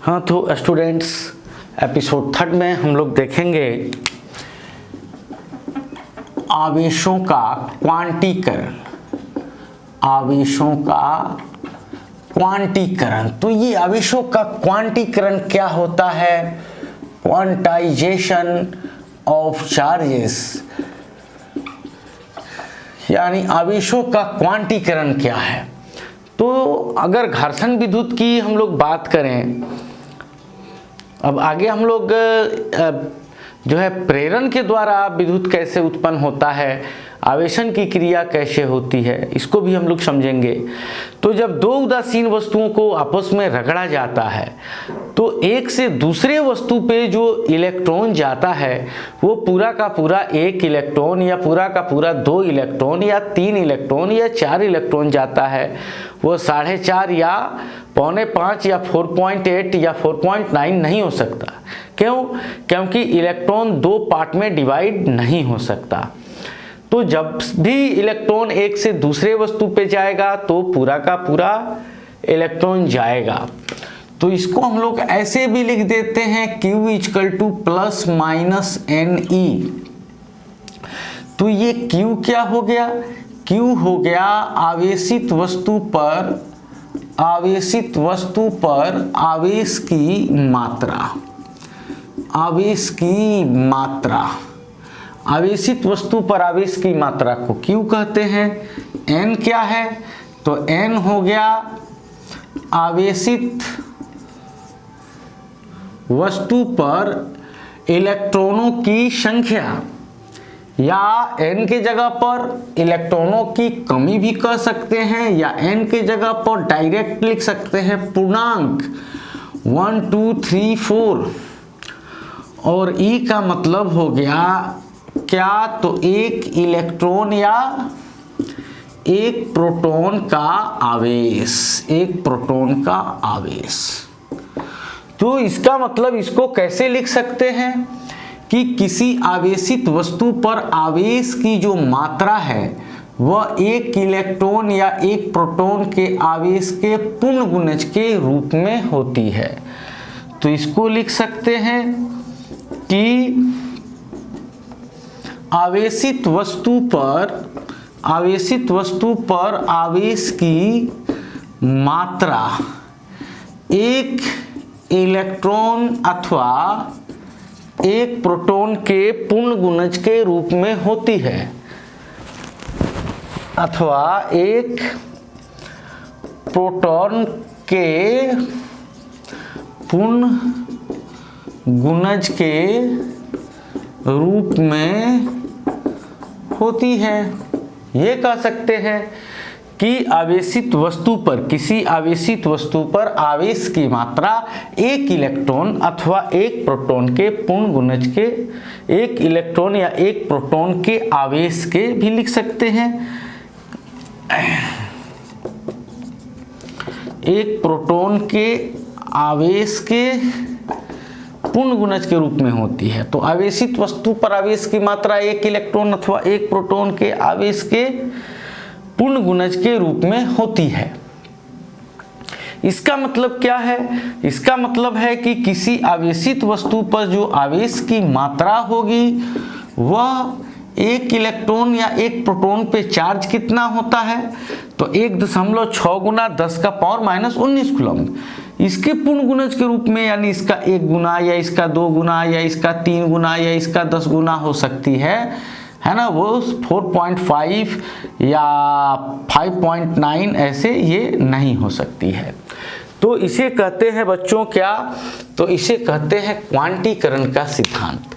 हाँ, तो students, episode 3 में हम लोग देखेंगे आवेशों का क्वांटीकरण। आवेशों का क्वांटीकरण। तो ये आवेशों का क्वांटीकरण क्या होता है? क्वांटाइजेशन ऑफ चार्जेस, यानी आवेशों का क्वांटीकरण क्या है। तो अगर घर्षण विद्युत की हम लोग बात करें, अब आगे हम लोग जो है प्रेरण के द्वारा विद्युत कैसे उत्पन्न होता है, आवेशन की क्रिया कैसे होती है, इसको भी हम लोग समझेंगे। तो जब दो उदासीन वस्तुओं को आपस में रगड़ा जाता है तो एक से दूसरे वस्तु पे जो इलेक्ट्रॉन जाता है वो पूरा का पूरा 1 इलेक्ट्रॉन या पूरा का पूरा 2 इलेक्ट्रॉन या 3 इलेक्ट्रॉन या 4 इलेक्ट्रॉन जाता है। वो 4.5 या 4.25 या 4.8 या 4.9 नहीं हो सकता। क्यों? क्योंकि इलेक्ट्रॉन 2 पार्ट में डिवाइड नहीं हो सकता। तो जब भी इलेक्ट्रॉन एक से दूसरे वस्तु पे जाएगा तो पूरा का पूरा इलेक्ट्रॉन जाएगा। तो इसको हम लोग ऐसे भी लिख देते हैं Q = ±NE। तो ये Q क्या हो गया? Q हो गया आवेशित वस्तु पर आवेश की मात्रा। आवेश की मात्रा, आवेशित वस्तु पर आवेश की मात्रा को Q कहते हैं। N क्या है? तो N हो गया आवेशित वस्तु पर इलेक्ट्रॉनों की संख्या, या N के जगह पर इलेक्ट्रॉनों की कमी भी कह सकते हैं, या N के जगह पर डायरेक्ट लिख सकते हैं पूर्णांक 1 2 3 4। और E का मतलब हो गया क्या? तो एक इलेक्ट्रॉन या एक प्रोटॉन का आवेश, एक प्रोटॉन का आवेश। तो इसका मतलब इसको कैसे लिख सकते हैं कि किसी आवेशित वस्तु पर आवेश की जो मात्रा है वह एक इलेक्ट्रॉन या एक प्रोटॉन के आवेश के पूर्ण गुणज के रूप में होती है। तो इसको लिख सकते हैं कि आवेशित वस्तु पर आवेश की मात्रा एक इलेक्ट्रॉन अथवा एक प्रोटॉन के पूर्ण गुणज के रूप में होती है, अथवा एक प्रोटॉन के पूर्ण गुणज के रूप में होती है। ये कह सकते हैं कि आवेशित वस्तु पर, किसी आवेशित वस्तु पर आवेश की मात्रा एक इलेक्ट्रॉन अथवा एक प्रोटॉन के पूर्ण गुणज के, एक इलेक्ट्रॉन या एक प्रोटॉन के आवेश के भी लिख सकते हैं। एक प्रोटॉन के आवेश के पूर्ण गुणज के रूप में होती है। तो आवेशित वस्तु पर आवेश की मात्रा एक इलेक्ट्रॉन अथवा एक प्रोटॉन के आवेश के पूर्ण गुणज के रूप में होती है। इसका मतलब क्या है? इसका मतलब है कि किसी आवेशित वस्तु पर जो आवेश की मात्रा होगी वह एक इलेक्ट्रॉन या एक प्रोटॉन पे चार्ज कितना होता है? तो 1.6 गुना 10⁻⁻19 कूलम्ब। इसके पूर्ण गुणज के रूप में, यानी इसका 1 गुना या इसका 2 गुना या इसका 3 गुना या इसका 10 गुना हो सकती है ना। वो 4.5 या 5.9 ऐसे ये नहीं हो सकती है। तो इसे कहते हैं बच्चों क्या? तो इसे कहते हैं क्वांटीकरण का सिद्धांत।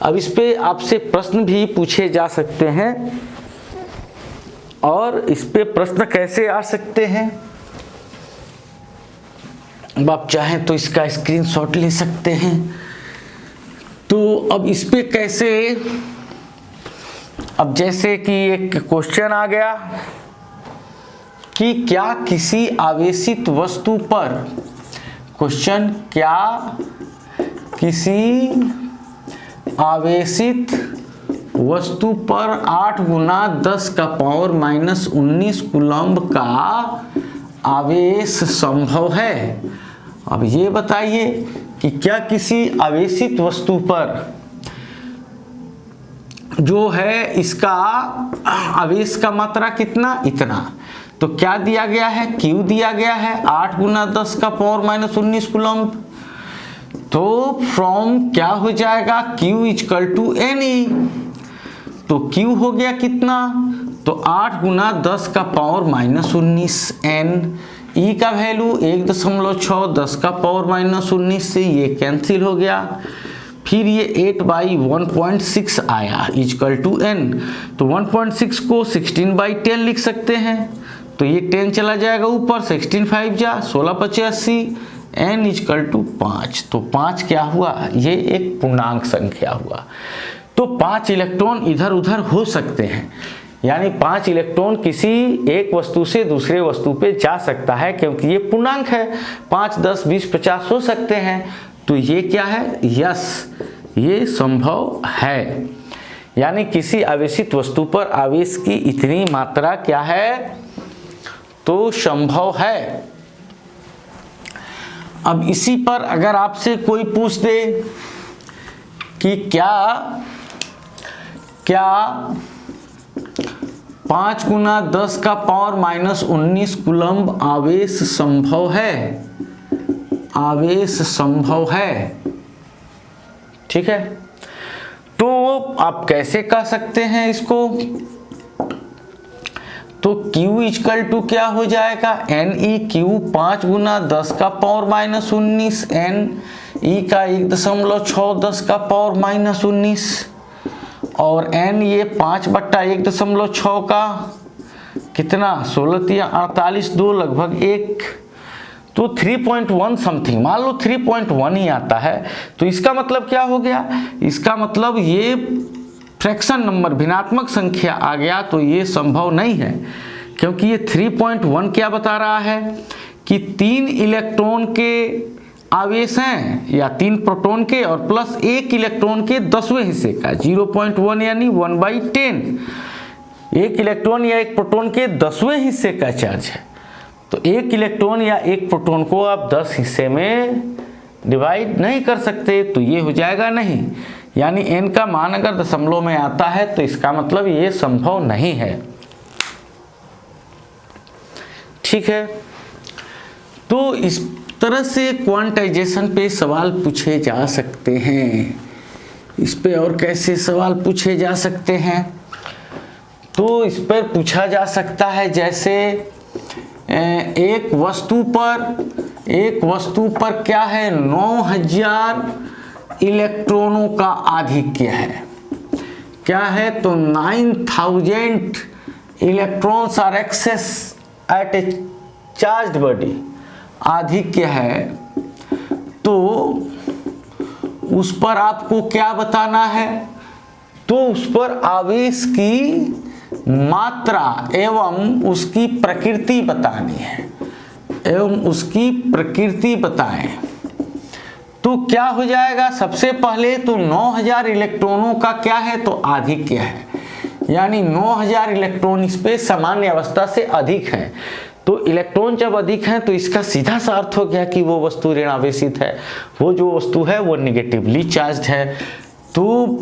अब इस पे आपसे प्रश्न भी पूछे जा सकते हैं, और इस पे प्रश्न कैसे आ सकते हैं, अब आप चाहें तो इसका स्क्रीनशॉट ले सकते हैं। तो अब इस पे कैसे, अब जैसे कि एक क्वेश्चन आ गया कि क्या किसी आवेशित वस्तु पर, क्वेश्चन, क्या किसी आवेशित वस्तु पर 8 गुना 10⁻⁻19 कूलम्ब का आवेश संभव है? अब ये बताइए कि क्या किसी आवेशित वस्तु पर जो है इसका आवेश का मात्रा कितना, इतना, तो क्या दिया गया है, Q दिया गया है 8 × 10 का पावर -19 कूलम्ब। तो फ्रॉम क्या हो जाएगा, Q = Ne, तो Q हो गया कितना, तो 8 × 10 का पावर -19 N, E का वैल्यू 1.6, 10 का पावर -19 से ये कैंसिल हो गया, फिर ये 8/1.6 आया = N, तो 1.6 को 16/10 लिख सकते हैं, तो ये 10 चला जाएगा ऊपर, 16 5 जा 16 85, N = 5, तो 5 क्या हुआ, ये एक पूर्णांक संख्या हुआ। तो 5 इलेक्ट्रॉन इधर उधर हो सकते हैं, यानी 5 इलेक्ट्रॉन किसी एक वस्तु से दूसरे वस्तु पे जा सकता है, क्योंकि ये पूर्णांक है, 5 10 20 50 हो सकते हैं। तो ये क्या है, यस, ये संभव है, यानी किसी आवेशित वस्तु पर आवेश की इतनी मात्रा क्या है, तो संभव है। अब इसी पर अगर आपसे कोई पूछ दे कि क्या 5 × 10 का पावर -19 कूलम्ब आवेश संभव है, आवेश संभव है, ठीक है। तो आप कैसे कह सकते हैं इसको, तो Q = क्या हो जाएगा, NeQ 5 × 10 का पावर -19 N, E का 1.6 10 का पावर -19 और N ये 5/1.6 का कितना, 16 × 48 2 लगभग 1, तो 3.1 समथिंग, मान लो 3.1 ही आता है। तो इसका मतलब क्या हो गया, इसका मतलब ये फ्रैक्शन नंबर भिन्नात्मक संख्या आ गया, तो ये संभव नहीं है, क्योंकि ये 3.1 क्या बता रहा है कि 3 इलेक्ट्रॉन के आवेश हैं, या 3 प्रोटॉन के और प्लस 1 इलेक्ट्रॉन के 10वें हिस्से का, 0.1 यानी 1/10, 1 इलेक्ट्रॉन या 1 प्रोटॉन के 10वें हिस्से का चार्ज है। तो 1 इलेक्ट्रॉन या 1 प्रोटॉन को आप 10 हिस्से में डिवाइड नहीं कर सकते, तो ये हो जाएगा नहीं, यानी n का मान अगर दशमलव में आता है तो इसका मतलब ये संभव नहीं है, ठीक है। तो इस तरह से क्वांटाइजेशन पे सवाल पूछे जा सकते हैं। इस पे और कैसे सवाल पूछे जा सकते हैं, तो इस पर पूछा जा सकता है जैसे एक वस्तु पर क्या है, 9000 इलेक्ट्रॉनों का आधिक्य है, क्या है, तो 9000 electrons are excess at a charged body, आधिक्य है। तो उस पर आपको क्या बताना है, तो उस पर आवेश की मात्रा एवं उसकी प्रकृति बतानी है, एवं उसकी प्रकृति बताएं। तो क्या हो जाएगा, सबसे पहले तो 9000 इलेक्ट्रॉनों का क्या है, तो आधिक्य है, यानी 9000 इलेक्ट्रॉन इस पे सामान्य अवस्था से अधिक है। तो इलेक्ट्रॉन जब अधिक हैं तो इसका सीधा सा अर्थ हो गया कि वो वस्तु ऋण आवेशित है, वो जो वस्तु है वो निगेटिवली चार्ज्ड है, तो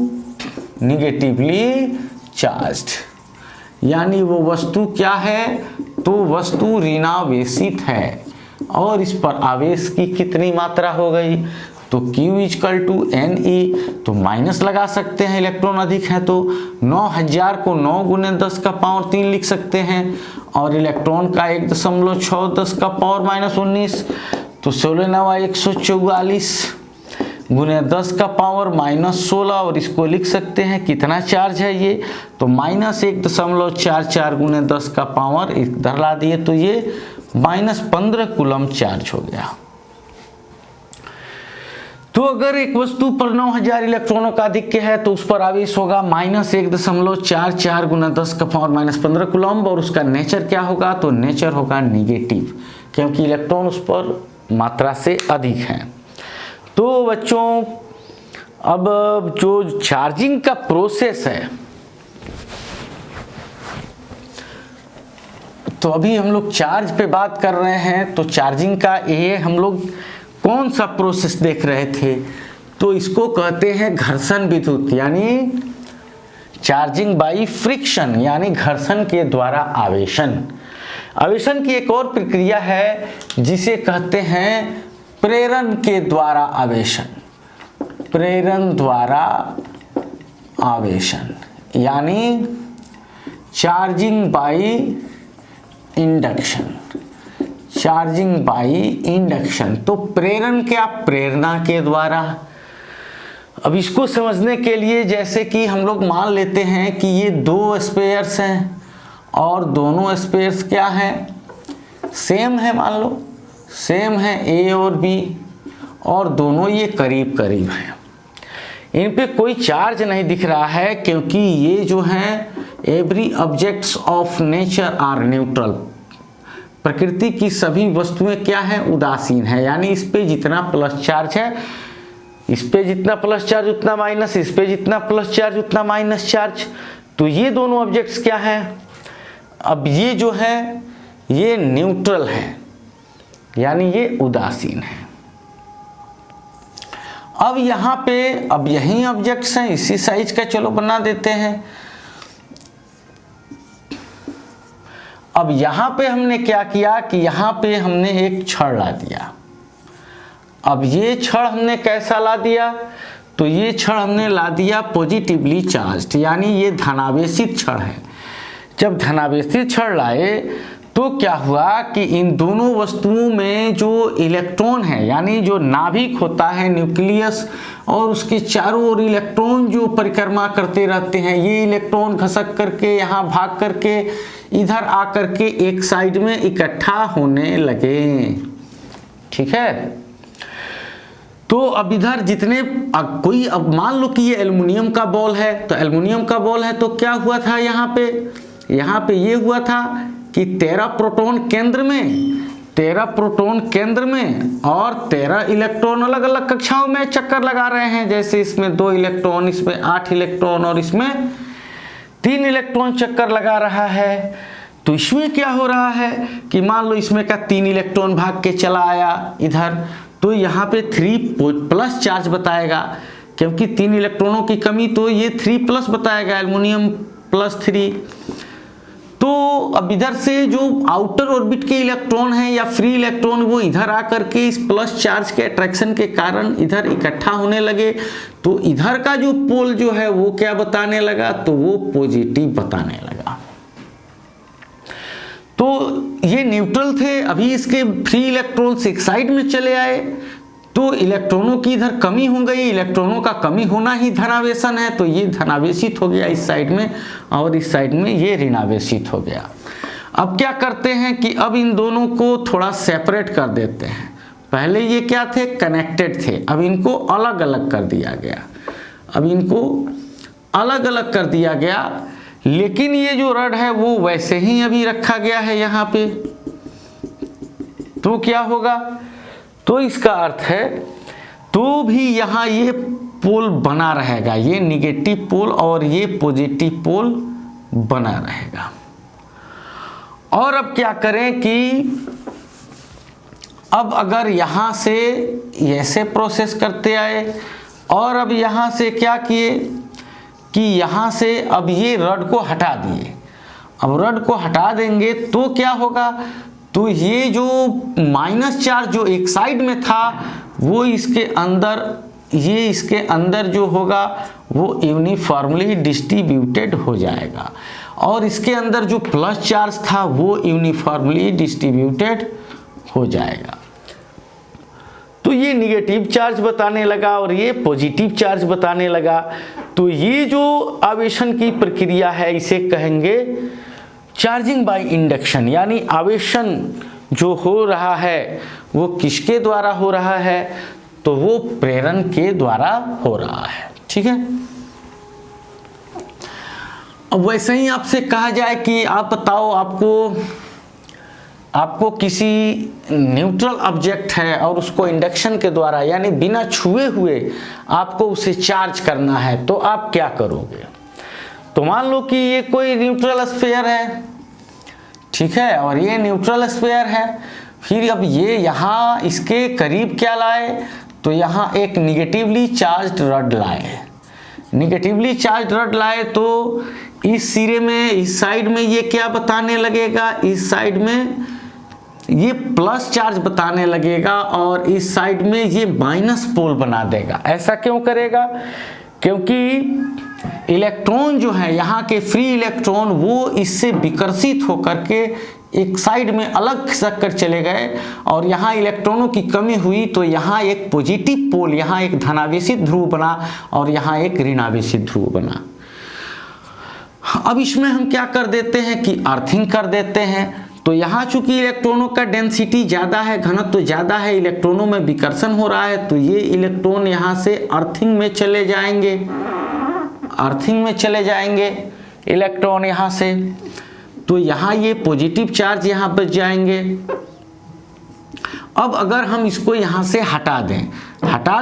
निगेटिवली चार्ज्ड, यानी वो वस्तु क्या है, तो वस्तु ऋणावेशित है। और इस पर आवेश की कितनी मात्रा हो गई, तो Q = Ne, तो माइनस लगा सकते हैं, इलेक्ट्रॉन अधिक है तो 9000 को 9 × 10 का पावर 3 लिख सकते हैं, और इलेक्ट्रॉन का 1.6 10 का पावर -19, तो 16 9 144 × 10 का पावर -16, और इसको लिख सकते हैं कितना चार्ज है ये, तो -1.44 × 10 का पावर इधर ला दिए, तो ये -15 कूलम्ब चार्ज हो गया। तो अगर एक वस्तु पर 9000 इलेक्ट्रॉनों का आधिक्य है तो उस पर आवेश होगा -1.44 × 10 का पावर -15 कूलम्ब, और उसका नेचर क्या होगा, तो नेचर होगा निगेटिव, क्योंकि इलेक्ट्रॉन उस पर मात्रा से अधिक हैं। तो बच्चों अब जो चार्जिंग का प्रोसेस है, तो अभी हम लोग चार्ज पे बात कर रहे हैं, तो चार्जिंग का ये हम लोग कौन सा प्रोसेस देख रहे थे? तो इसको कहते हैं घर्षण विद्युत, यानी चार्जिंग बाई फ्रिक्शन, यानी घर्षण के द्वारा आवेशन। आवेशन की एक और प्रक्रिया है जिसे कहते हैं प्रेरण के द्वारा आवेशन। प्रेरण द्वारा आवेशन यानी charging by induction. Charging by induction. तो प्रेरण क्या? प्रेरणा के द्वारा। अब इसको समझने के लिए जैसे कि हम लोग मान लेते हैं कि ये दो स्पेयर्स हैं और दोनों स्पेयर्स क्या हैं? सेम है, मान लो सेम है ए और बी, और दोनों ये करीब करीब हैं। इन पे कोई चार्ज नहीं दिख रहा है क्योंकि ये जो हैं every objects of nature are neutral. प्रकृति की सभी वस्तुएं क्या हैं? उदासीन है, यानी इस पे जितना प्लस चार्ज है, इस पे जितना प्लस चार्ज उतना माइनस, इस पे जितना प्लस चार्ज उतना माइनस चार्ज। तो ये दोनों ऑब्जेक्ट्स क्या हैं? अब ये जो है ये न्यूट्रल है, यानी ये उदासीन है। अब यहाँ पे अब यही ऑब्जेक्ट्स हैं, इसी साइज का चलो बना देते हैं। अब यहाँ पे हमने क्या किया कि यहाँ पे हमने एक छड़ ला दिया। अब ये छड़ हमने कैसा ला दिया? तो ये छड़ हमने ला दिया पॉजिटिवली चार्ज्ड, यानी ये धनावेशित छड़ है। जब धनावेशित छड़ लाए तो क्या हुआ कि इन दोनों वस्तुओं में जो इलेक्ट्रॉन है, यानी जो नाभिक होता है न्यूक्लियस, और उसके चारों ओर इलेक्ट्रॉन जो परिक्रमा करते रहते हैं, ये इलेक्ट्रॉन खसक करके यहाँ भाग करके इधर आकर के एक साइड में इकट्ठा होने लगे। ठीक है, तो अब इधर जितने कोई, अब मान लो कि ये एल्युमिनियम का बॉल है, तो एल्युमिनियम का बॉल है तो क्या हुआ था यहाँ पे ये हुआ था कि 13 प्रोटॉन केंद्र में, 13 प्रोटॉन केंद्र में और 13 इलेक्ट्रॉन अलग अलग कक्षाओं में चक्कर लगा रहे हैं। जैसे इसमें 2 इलेक्ट्रॉन, इसमें 8 इलेक्ट्रॉन और इसमें 3 इलेक्ट्रॉन चक्कर लगा रहा है। तो इसमें क्या हो रहा है कि मान लो इसमें का 3 इलेक्ट्रॉन भाग के चला आया इधर, तो यहाँ पे 3 प्लस चार्ज बताएगा, क्योंकि 3 इलेक्ट्रॉनों की कमी, तो ये 3 प्लस बताएगा, एल्युमिनियम +3। तो अब इधर से जो आउटर ऑर्बिट के इलेक्ट्रॉन है या फ्री इलेक्ट्रॉन, वो इधर आकर के इस प्लस चार्ज के अट्रैक्शन के कारण इधर इकट्ठा होने लगे। तो इधर का जो पोल जो है वो क्या बताने लगा? तो वो पॉजिटिव बताने लगा। तो ये न्यूट्रल थे, अभी इसके फ्री इलेक्ट्रॉन्स एक साइड में चले आए, तो इलेक्ट्रॉनों की इधर कमी हो गई। इलेक्ट्रॉनों का कमी होना ही धनावेशन है, तो ये धनावेशित हो गया इस साइड में, और इस साइड में ये ऋणावेशित हो गया। अब क्या करते हैं कि अब इन दोनों को थोड़ा सेपरेट कर देते हैं। पहले ये क्या थे? कनेक्टेड थे, अब इनको अलग अलग कर दिया गया। अब इनको अलग अलग कर दिया गया, लेकिन ये जो रड है वो वैसे ही अभी रखा गया है यहाँ पे। तो क्या होगा? तो इसका अर्थ है तो भी यहाँ ये पोल बना रहेगा, ये निगेटिव पोल और ये पॉजिटिव पोल बना रहेगा। और अब क्या करें कि अब अगर यहाँ से ऐसे प्रोसेस करते आए और अब यहाँ से क्या किए कि यहाँ से अब ये रड को हटा दिए। अब रड को हटा देंगे तो क्या होगा? तो ये जो माइनस चार्ज जो एक साइड में था वो इसके अंदर, ये इसके अंदर जो होगा वो यूनिफॉर्मली डिस्ट्रीब्यूटेड हो जाएगा, और इसके अंदर जो प्लस चार्ज था वो यूनिफॉर्मली डिस्ट्रीब्यूटेड हो जाएगा। तो ये निगेटिव चार्ज बताने लगा और ये पॉजिटिव चार्ज बताने लगा। तो ये जो आवेशन की प्रक्रिया है इसे कहेंगे चार्जिंग बाय इंडक्शन, यानी आवेशन जो हो रहा है वो किसके द्वारा हो रहा है? तो वो प्रेरण के द्वारा हो रहा है। ठीक है, अब वैसे ही आपसे कहा जाए कि आप बताओ, आपको किसी न्यूट्रल ऑब्जेक्ट है और उसको इंडक्शन के द्वारा यानी बिना छुए हुए आपको उसे चार्ज करना है, तो आप क्या करोगे? तो मान लो कि ये कोई न्यूट्रल स्फीयर है, ठीक है, और ये न्यूट्रल स्फीयर है, फिर अब ये यहाँ इसके करीब क्या लाए, तो यहाँ एक निगेटिवली चार्ज्ड रड लाए। निगेटिवली चार्ज रड लाए तो इस सिरे में, इस साइड में ये क्या बताने लगेगा, इस साइड में ये प्लस चार्ज बताने लगेगा और इस साइड में ये माइनस पोल बना देगा। ऐसा क्यों करेगा, क्योंकि इलेक्ट्रॉन जो है यहाँ के फ्री इलेक्ट्रॉन वो इससे विकर्षित होकर के एक साइड में अलग खिसक कर चले गए और यहाँ इलेक्ट्रॉनों की कमी हुई, तो यहाँ एक पॉजिटिव पोल, यहाँ एक धनावेशित ध्रुव बना और यहाँ एक ऋणावेशित ध्रुव बना। अब इसमें हम क्या कर देते हैं कि अर्थिंग कर देते हैं। तो यहाँ चूंकि इलेक्ट्रॉनों का डेंसिटी ज़्यादा है, घनत्व तो ज़्यादा है, इलेक्ट्रॉनों में विकर्षण हो रहा है, तो ये इलेक्ट्रॉन यहाँ से अर्थिंग में चले जाएंगे, अर्थिंग में चले जाएंगे इलेक्ट्रॉन यहाँ से। तो यहाँ ये पॉजिटिव चार्ज यहाँ बच जाएंगे। अब अगर हम इसको यहाँ से हटा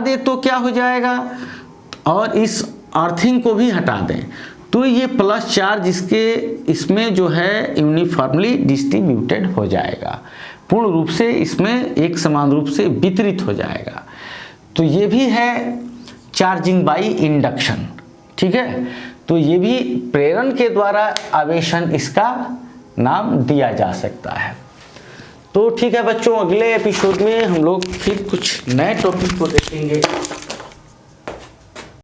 दें तो क्या हो जाएगा, और इस अर्थिंग को भी हटा दें तो ये प्लस चार्ज इसमें जो है यूनिफॉर्मली डिस्ट्रीब्यूटेड हो जाएगा, पूर्ण रूप से इसमें एक समान रूप से वितरित हो जाएगा। तो ये भी है चार्जिंग बाई इंडक्शन, ठीक है। तो ये भी प्रेरण के द्वारा आवेशन इसका नाम दिया जा सकता है। तो ठीक है बच्चों, अगले एपिसोड में हम लोग फिर कुछ नए टॉपिक को देखेंगे।